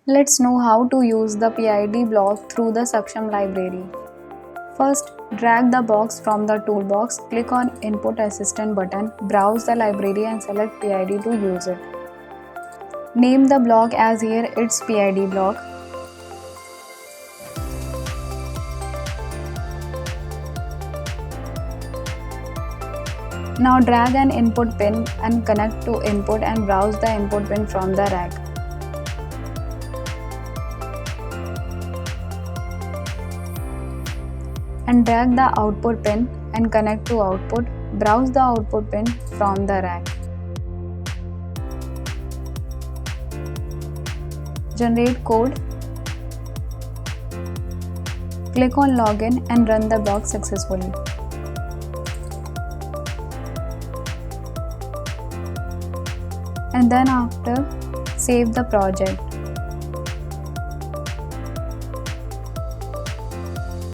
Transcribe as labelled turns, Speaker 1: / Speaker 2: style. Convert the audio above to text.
Speaker 1: Let's know how to use the PID block through the Saksham library. First, drag the box from the toolbox, click on Input Assistant button, browse the library and select PID to use it. Name the block as here it's PID block. Now drag an input pin and connect to input and browse the input pin from the rack. And drag the output pin and connect to output. Browse the output pin from the rack. Generate code. Click on login and run the block successfully. And then after, save the project.